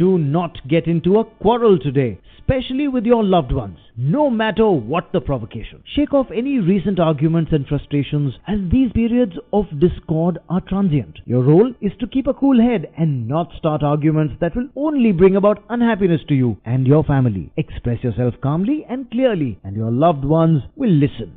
Do not get into a quarrel today, especially with your loved ones, no matter what the provocation. Shake off any recent arguments and frustrations, as these periods of discord are transient. Your role is to keep a cool head and not start arguments that will only bring about unhappiness to you and your family. Express yourself calmly and clearly, and your loved ones will listen.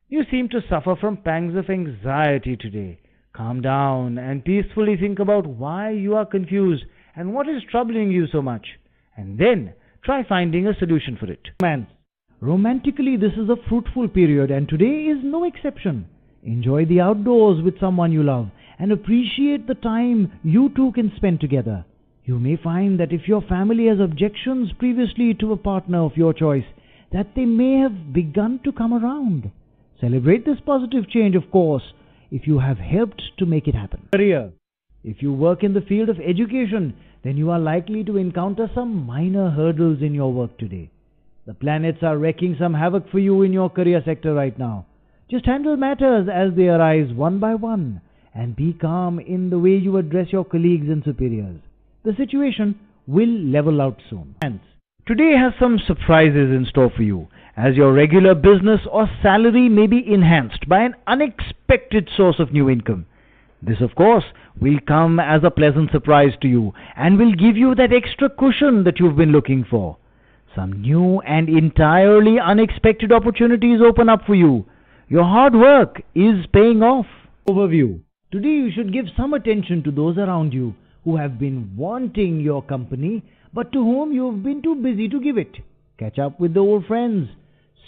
You seem to suffer from pangs of anxiety today. Calm down and peacefully think about why you are confused and what is troubling you so much, and then try finding a solution for it. Romantically, this is a fruitful period, and today is no exception. Enjoy the outdoors with someone you love and appreciate the time you two can spend together. You may find that if your family has objections previously to a partner of your choice, that they may have begun to come around. Celebrate this positive change, of course, if you have helped to make it happen. Career. If you work in the field of education, then you are likely to encounter some minor hurdles in your work today. The planets are wreaking some havoc for you in your career sector right now. Just handle matters as they arise one by one, and be calm in the way you address your colleagues and superiors. The situation will level out soon. Today has some surprises in store for you, as your regular business or salary may be enhanced by an unexpected source of new income. This, of course, will come as a pleasant surprise to you and will give you that extra cushion that you've been looking for. Some new and entirely unexpected opportunities open up for you. Your hard work is paying off. Overview. Today you should give some attention to those around you who have been wanting your company, but to whom you have been too busy to give it. Catch up with the old friends.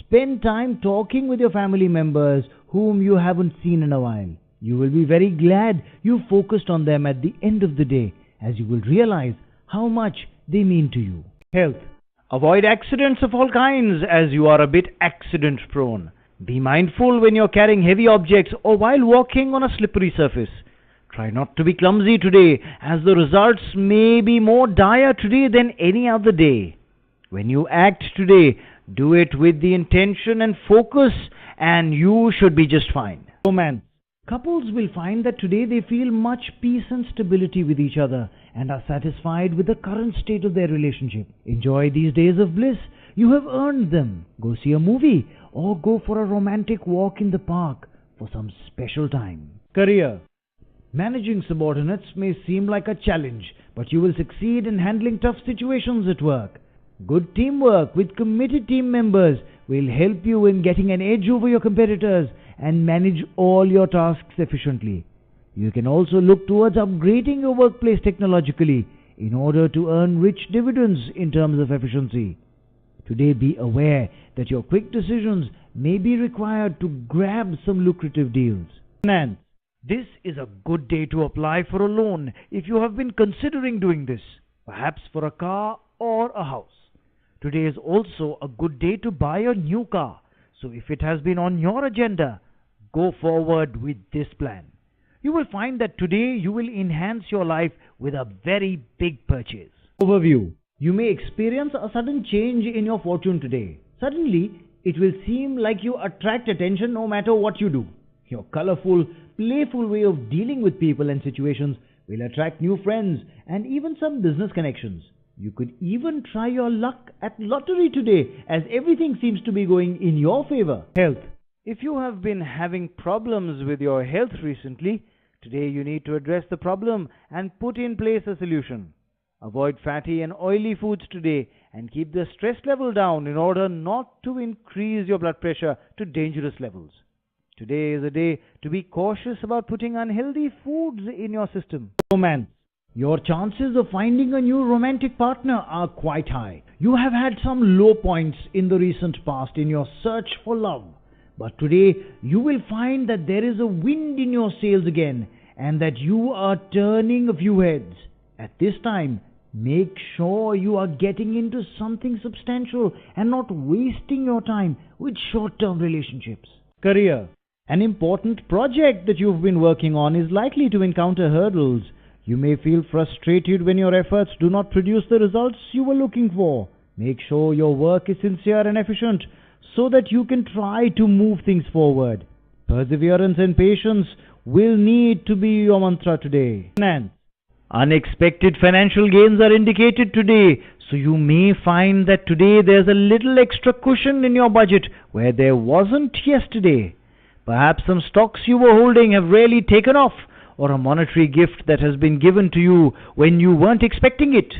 Spend time talking with your family members whom you haven't seen in a while. You will be very glad you focused on them at the end of the day, as you will realize how much they mean to you. Health. Avoid accidents of all kinds, as you are a bit accident prone. Be mindful when you're carrying heavy objects or while walking on a slippery surface. Try not to be clumsy today, as the results may be more dire today than any other day. When you act today, do it with the intention and focus, and you should be just fine. Romance. Couples will find that today they feel much peace and stability with each other and are satisfied with the current state of their relationship. Enjoy these days of bliss. You have earned them. Go see a movie or go for a romantic walk in the park for some special time. Career. Managing subordinates may seem like a challenge, but you will succeed in handling tough situations at work. Good teamwork with committed team members will help you in getting an edge over your competitors and manage all your tasks efficiently. You can also look towards upgrading your workplace technologically in order to earn rich dividends in terms of efficiency. Today, be aware that your quick decisions may be required to grab some lucrative deals. Finance. This is a good day to apply for a loan if you have been considering doing this, perhaps for a car or a house. Today is also a good day to buy a new car, so if it has been on your agenda, go forward with this plan. You will find that today you will enhance your life with a very big purchase. Overview. You may experience a sudden change in your fortune today. Suddenly, it will seem like you attract attention no matter what you do. Your colorful, playful way of dealing with people and situations will attract new friends and even some business connections. You could even try your luck at lottery today, as everything seems to be going in your favor. Health. If you have been having problems with your health recently, today you need to address the problem and put in place a solution. Avoid fatty and oily foods today and keep the stress level down in order not to increase your blood pressure to dangerous levels. Today is a day to be cautious about putting unhealthy foods in your system. Romance. Your chances of finding a new romantic partner are quite high. You have had some low points in the recent past in your search for love. But today, you will find that there is a wind in your sails again and that you are turning a few heads. At this time, make sure you are getting into something substantial and not wasting your time with short-term relationships. Career. An important project that you've been working on is likely to encounter hurdles. You may feel frustrated when your efforts do not produce the results you were looking for. Make sure your work is sincere and efficient so that you can try to move things forward. Perseverance and patience will need to be your mantra today. Finance. Unexpected financial gains are indicated today, so you may find that today there's a little extra cushion in your budget where there wasn't yesterday. Perhaps some stocks you were holding have really taken off, or a monetary gift that has been given to you when you weren't expecting it.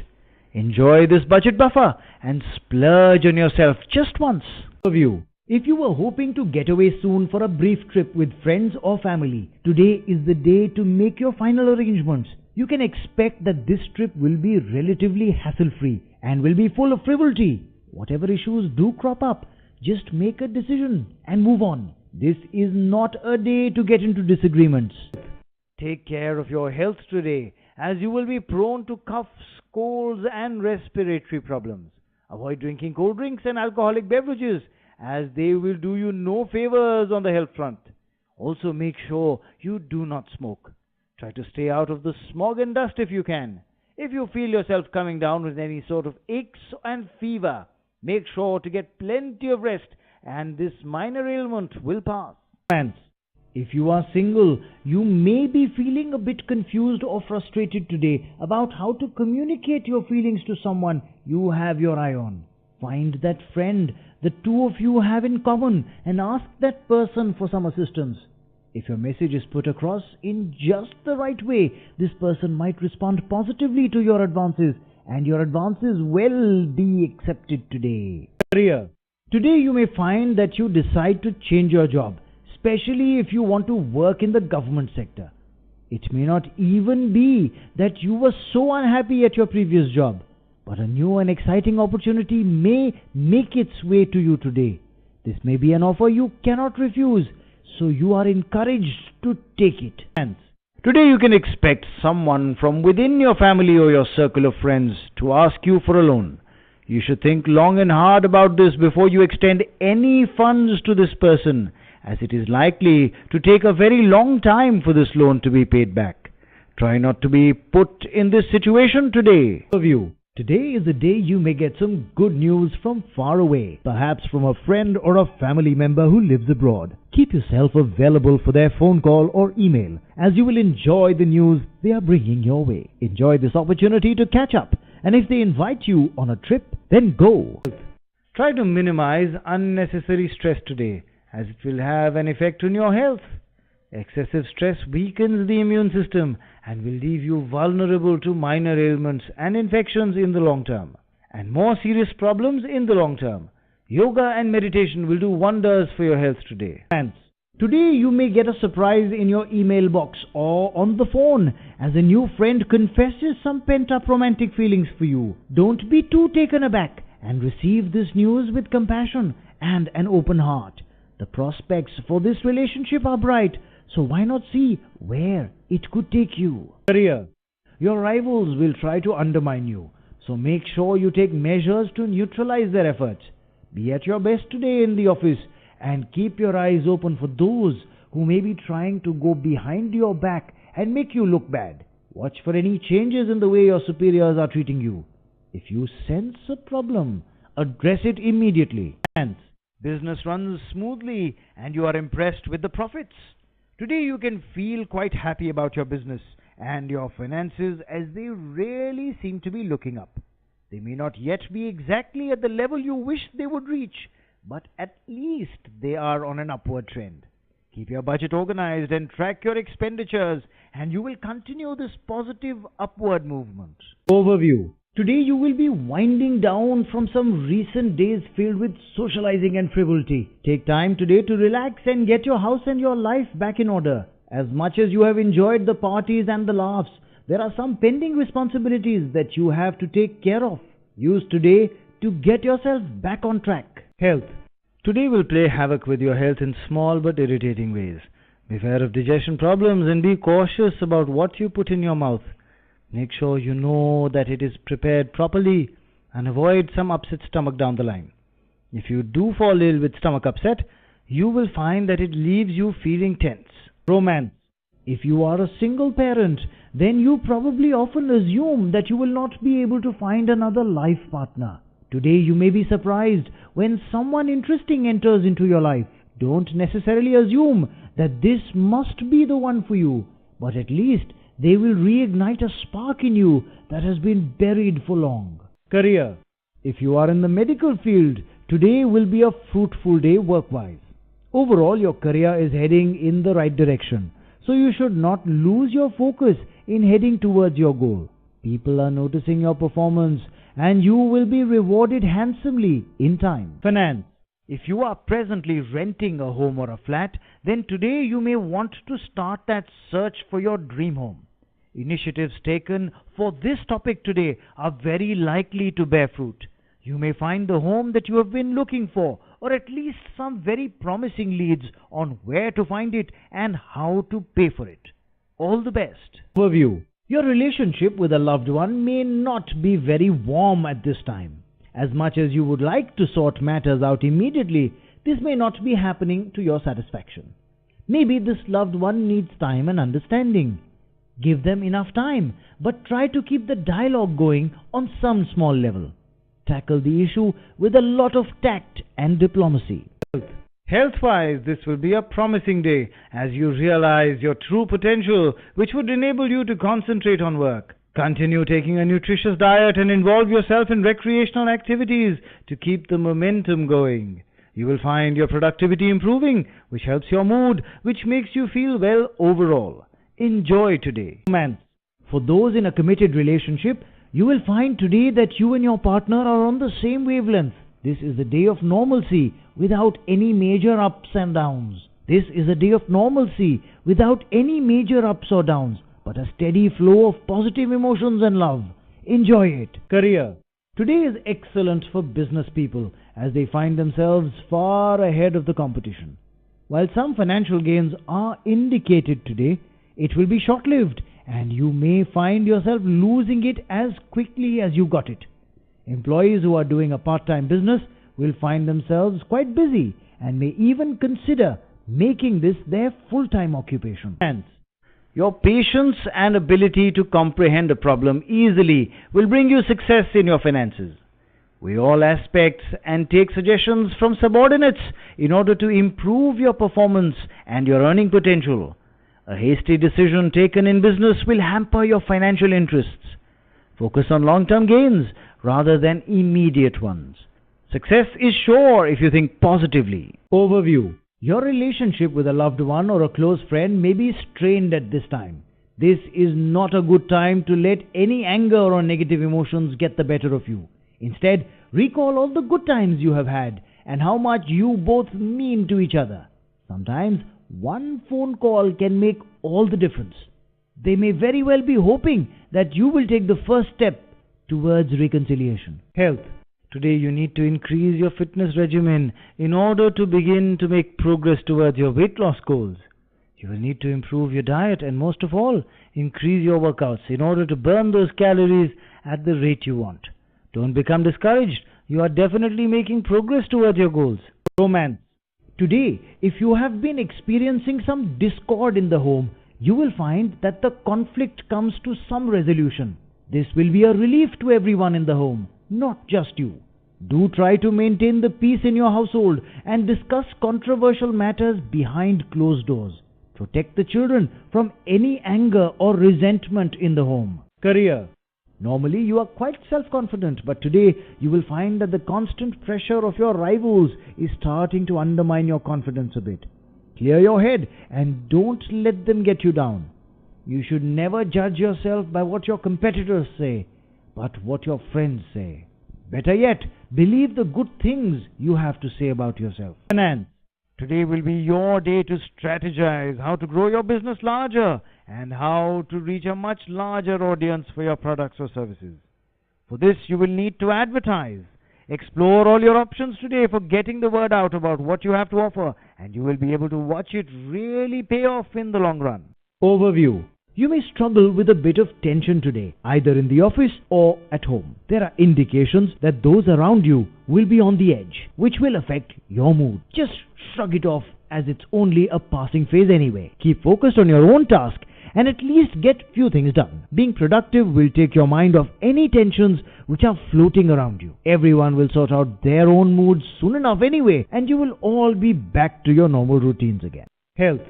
Enjoy this budget buffer and splurge on yourself just once. Review. If you were hoping to get away soon for a brief trip with friends or family, today is the day to make your final arrangements. You can expect that this trip will be relatively hassle-free and will be full of frivolity. Whatever issues do crop up, just make a decision and move on. This is not a day to get into disagreements. Take care of your health today, as you will be prone to coughs, colds and respiratory problems. Avoid drinking cold drinks and alcoholic beverages, as they will do you no favors on the health front. Also make sure you do not smoke. Try to stay out of the smog and dust if you can. If you feel yourself coming down with any sort of aches and fever, make sure to get plenty of rest and this minor ailment will pass. If you are single, you may be feeling a bit confused or frustrated today about how to communicate your feelings to someone you have your eye on. Find that friend the two of you have in common and ask that person for some assistance. If your message is put across in just the right way, this person might respond positively to your advances, and your advances will be accepted today. Career. Today you may find that you decide to change your job, especially if you want to work in the government sector. It may not even be that you were so unhappy at your previous job, but a new and exciting opportunity may make its way to you today. This may be an offer you cannot refuse, so you are encouraged to take it. Today you can expect someone from within your family or your circle of friends to ask you for a loan. You should think long and hard about this before you extend any funds to this person, as it is likely to take a very long time for this loan to be paid back. Try not to be put in this situation today. Today is the day you may get some good news from far away, perhaps from a friend or a family member who lives abroad. Keep yourself available for their phone call or email, as you will enjoy the news they are bringing your way. Enjoy this opportunity to catch up, and if they invite you on a trip, then go. Try to minimize unnecessary stress today, as it will have an effect on your health. Excessive stress weakens the immune system and will leave you vulnerable to minor ailments and infections in the long term, and more serious problems in the long term. Yoga and meditation will do wonders for your health today. Today you may get a surprise in your email box or on the phone, as a new friend confesses some pent-up romantic feelings for you. Don't be too taken aback and receive this news with compassion and an open heart. The prospects for this relationship are bright, so why not see where it could take you? Career. Your rivals will try to undermine you, so make sure you take measures to neutralize their efforts. Be at your best today in the office and keep your eyes open for those who may be trying to go behind your back and make you look bad. Watch for any changes in the way your superiors are treating you. If you sense a problem, address it immediately. Business runs smoothly and you are impressed with the profits. Today you can feel quite happy about your business and your finances, as they really seem to be looking up. They may not yet be exactly at the level you wish they would reach, but at least they are on an upward trend. Keep your budget organized and track your expenditures, and you will continue this positive upward movement. Overview. Today you will be winding down from some recent days filled with socializing and frivolity. Take time today to relax and get your house and your life back in order. As much as you have enjoyed the parties and the laughs, there are some pending responsibilities that you have to take care of. Use today to get yourself back on track. Health. Today will play havoc with your health in small but irritating ways. Beware of digestion problems and be cautious about what you put in your mouth. Make sure you know that it is prepared properly and avoid some upset stomach down the line. If you do fall ill with stomach upset, you will find that it leaves you feeling tense. Romance. If you are a single parent, then you probably often assume that you will not be able to find another life partner. Today you may be surprised when someone interesting enters into your life. Don't necessarily assume that this must be the one for you, but at least They will reignite a spark in you that has been buried for long. Career. If you are in the medical field, today will be a fruitful day work-wise. Overall, your career is heading in the right direction, so you should not lose your focus in heading towards your goal. People are noticing your performance and you will be rewarded handsomely in time. Finance. If you are presently renting a home or a flat, then today you may want to start that search for your dream home. Initiatives taken for this topic today are very likely to bear fruit. You may find the home that you have been looking for, or at least some very promising leads on where to find it and how to pay for it. All the best. Overview. Your relationship with a loved one may not be very warm at this time. As much as you would like to sort matters out immediately, this may not be happening to your satisfaction. Maybe this loved one needs time and understanding. Give them enough time, but try to keep the dialogue going on some small level. Tackle the issue with a lot of tact and diplomacy. Health-wise, this will be a promising day as you realize your true potential, which would enable you to concentrate on work. Continue taking a nutritious diet and involve yourself in recreational activities to keep the momentum going. You will find your productivity improving, which helps your mood, which makes you feel well overall. Enjoy today. Romance. For those in a committed relationship, you will find today that you and your partner are on the same wavelength. This is a day of normalcy without any major ups and downs. This is a day of normalcy without any major ups or downs, but a steady flow of positive emotions and love. Enjoy it. Career. Today is excellent for business people as they find themselves far ahead of the competition. While some financial gains are indicated today, it will be short-lived and you may find yourself losing it as quickly as you got it. Employees who are doing a part-time business will find themselves quite busy and may even consider making this their full-time occupation. Hence, your patience and ability to comprehend a problem easily will bring you success in your finances. Weigh all aspects and take suggestions from subordinates in order to improve your performance and your earning potential. A hasty decision taken in business will hamper your financial interests. Focus on long-term gains rather than immediate ones. Success is sure if you think positively. Overview. Your relationship with a loved one or a close friend may be strained at this time. This is not a good time to let any anger or negative emotions get the better of you. Instead, recall all the good times you have had and how much you both mean to each other. Sometimes one phone call can make all the difference. They may very well be hoping that you will take the first step towards reconciliation. Health. Today you need to increase your fitness regimen in order to begin to make progress towards your weight loss goals. You will need to improve your diet and most of all, increase your workouts in order to burn those calories at the rate you want. Don't become discouraged. You are definitely making progress towards your goals. Romance. Today, if you have been experiencing some discord in the home, you will find that the conflict comes to some resolution. This will be a relief to everyone in the home, not just you. Do try to maintain the peace in your household and discuss controversial matters behind closed doors. Protect the children from any anger or resentment in the home. Career. Normally you are quite self-confident, but today you will find that the constant pressure of your rivals is starting to undermine your confidence a bit. Clear your head and don't let them get you down. You should never judge yourself by what your competitors say, but what your friends say. Better yet, believe the good things you have to say about yourself. Finance. Today will be your day to strategize how to grow your business larger and how to reach a much larger audience for your products or services. For this, you will need to advertise. Explore all your options today for getting the word out about what you have to offer, and you will be able to watch it really pay off in the long run. Overview. You may struggle with a bit of tension today, either in the office or at home. There are indications that those around you will be on the edge, which will affect your mood. Just shrug it off as it's only a passing phase anyway. Keep focused on your own task and at least get few things done. Being productive will take your mind off any tensions which are floating around you. Everyone will sort out their own moods soon enough anyway, and you will all be back to your normal routines again. Health.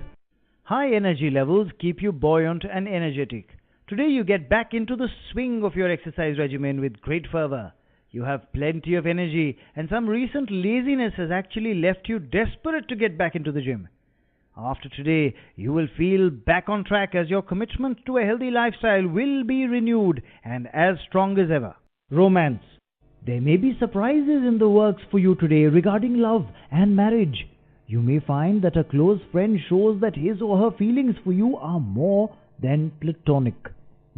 High energy levels keep you buoyant and energetic. Today you get back into the swing of your exercise regimen with great fervor. You have plenty of energy, and some recent laziness has actually left you desperate to get back into the gym. After today, you will feel back on track as your commitment to a healthy lifestyle will be renewed and as strong as ever. Romance. There may be surprises in the works for you today regarding love and marriage. You may find that a close friend shows that his or her feelings for you are more than platonic.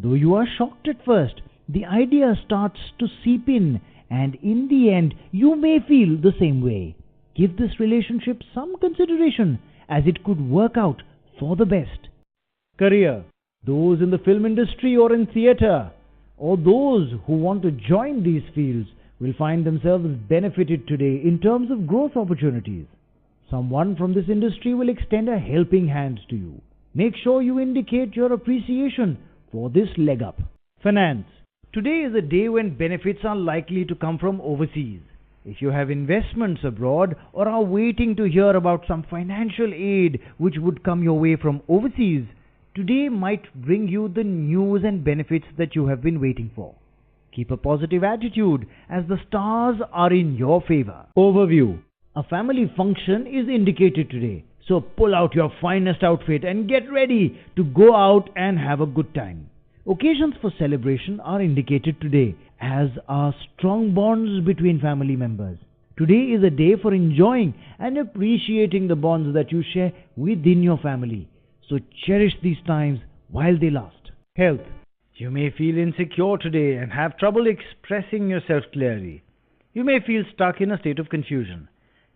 Though you are shocked at first, the idea starts to seep in, and in the end, you may feel the same way. Give this relationship some consideration, as it could work out for the best. Career. Those in the film industry or in theatre, or those who want to join these fields, will find themselves benefited today in terms of growth opportunities. Someone from this industry will extend a helping hand to you. Make sure you indicate your appreciation for this leg up. Finance. Today is a day when benefits are likely to come from overseas. If you have investments abroad or are waiting to hear about some financial aid which would come your way from overseas, today might bring you the news and benefits that you have been waiting for. Keep a positive attitude as the stars are in your favor. Overview. A family function is indicated today, so pull out your finest outfit and get ready to go out and have a good time. Occasions for celebration are indicated today, as are strong bonds between family members. Today is a day for enjoying and appreciating the bonds that you share within your family. So cherish these times while they last. Health. You may feel insecure today and have trouble expressing yourself clearly. You may feel stuck in a state of confusion.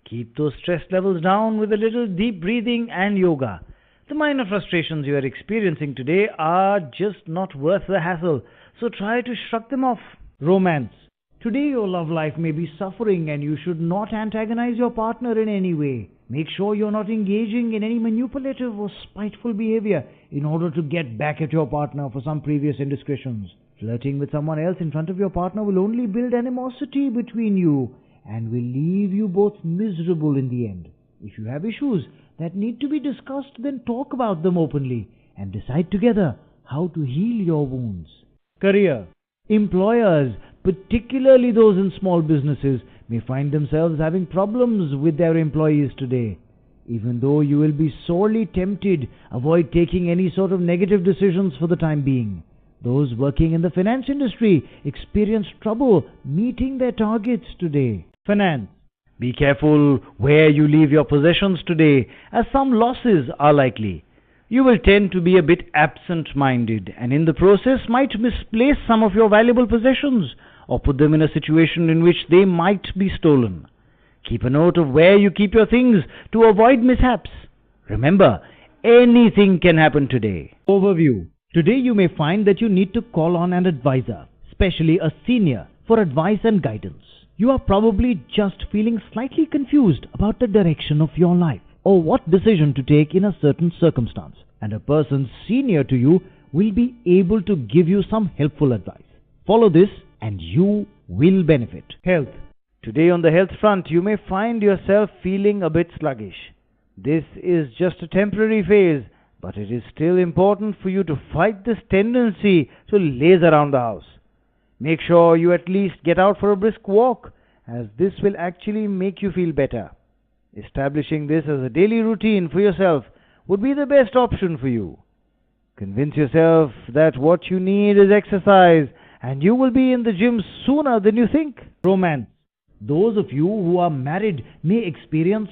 Keep those stress levels down with a little deep breathing and yoga. The minor frustrations you are experiencing today are just not worth the hassle, so try to shrug them off. Romance. Today your love life may be suffering and you should not antagonize your partner in any way. Make sure you're not engaging in any manipulative or spiteful behavior in order to get back at your partner for some previous indiscretions. Flirting with someone else in front of your partner will only build animosity between you and will leave you both miserable in the end. If you have issues that need to be discussed, then talk about them openly and decide together how to heal your wounds. Career. Employers, particularly those in small businesses, may find themselves having problems with their employees today. Even though you will be sorely tempted, avoid taking any sort of negative decisions for the time being. Those working in the finance industry experience trouble meeting their targets today. Finance. Be careful where you leave your possessions today, as some losses are likely. You will tend to be a bit absent-minded and in the process might misplace some of your valuable possessions or put them in a situation in which they might be stolen. Keep a note of where you keep your things to avoid mishaps. Remember, anything can happen today. Overview. Today you may find that you need to call on an advisor, especially a senior, for advice and guidance. You are probably just feeling slightly confused about the direction of your life or what decision to take in a certain circumstance, and a person senior to you will be able to give you some helpful advice. Follow this and you will benefit. Health. Today on the health front, you may find yourself feeling a bit sluggish. This is just a temporary phase, but it is still important for you to fight this tendency to laze around the house. Make sure you at least get out for a brisk walk, as this will actually make you feel better. Establishing this as a daily routine for yourself would be the best option for you. Convince yourself that what you need is exercise, and you will be in the gym sooner than you think. Romance. Those of you who are married may experience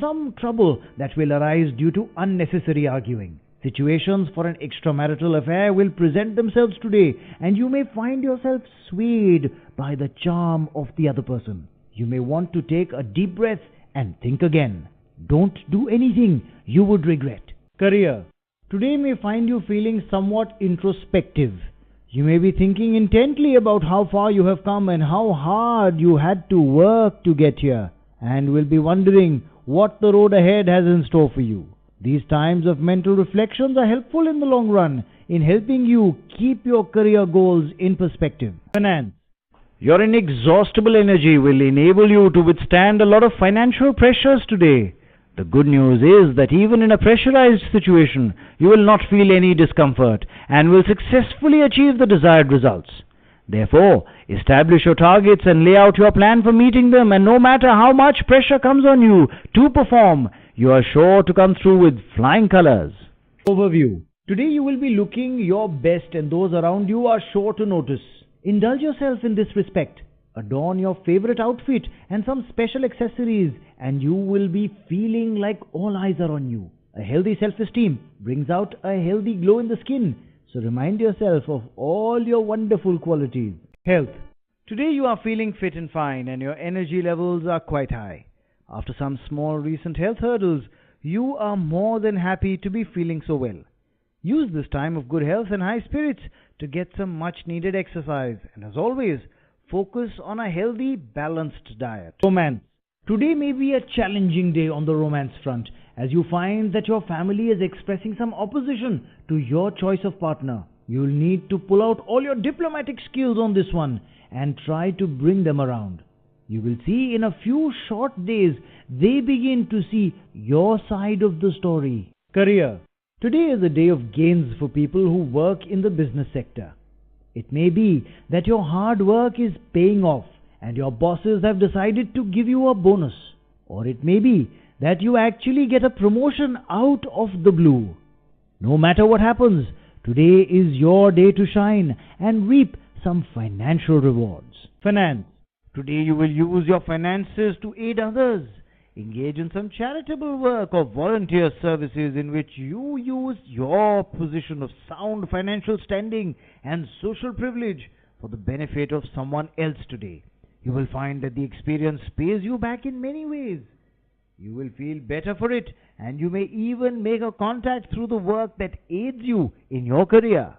some trouble that will arise due to unnecessary arguing. Situations for an extramarital affair will present themselves today, and you may find yourself swayed by the charm of the other person. You may want to take a deep breath and think again. Don't do anything you would regret. Career. Today may find you feeling somewhat introspective. You may be thinking intently about how far you have come and how hard you had to work to get here, and will be wondering what the road ahead has in store for you. These times of mental reflections are helpful in the long run in helping you keep your career goals in perspective. Finance. Your inexhaustible energy will enable you to withstand a lot of financial pressures today. The good news is that even in a pressurized situation, you will not feel any discomfort and will successfully achieve the desired results. Therefore, establish your targets and lay out your plan for meeting them, and no matter how much pressure comes on you to perform, you are sure to come through with flying colors. Overview. Today you will be looking your best and those around you are sure to notice. Indulge yourself in this respect. Adorn your favorite outfit and some special accessories and you will be feeling like all eyes are on you. A healthy self-esteem brings out a healthy glow in the skin. So remind yourself of all your wonderful qualities. Health. Today you are feeling fit and fine and your energy levels are quite high. After some small recent health hurdles, you are more than happy to be feeling so well. Use this time of good health and high spirits to get some much needed exercise and as always, focus on a healthy, balanced diet. Romance. Today may be a challenging day on the romance front as you find that your family is expressing some opposition to your choice of partner. You'll need to pull out all your diplomatic skills on this one and try to bring them around. You will see in a few short days they begin to see your side of the story. Career. Today is a day of gains for people who work in the business sector. It may be that your hard work is paying off and your bosses have decided to give you a bonus. Or it may be that you actually get a promotion out of the blue. No matter what happens, today is your day to shine and reap some financial rewards. Finance. Today you will use your finances to aid others. Engage in some charitable work or volunteer services in which you use your position of sound financial standing and social privilege for the benefit of someone else today. You will find that the experience pays you back in many ways. You will feel better for it and you may even make a contact through the work that aids you in your career.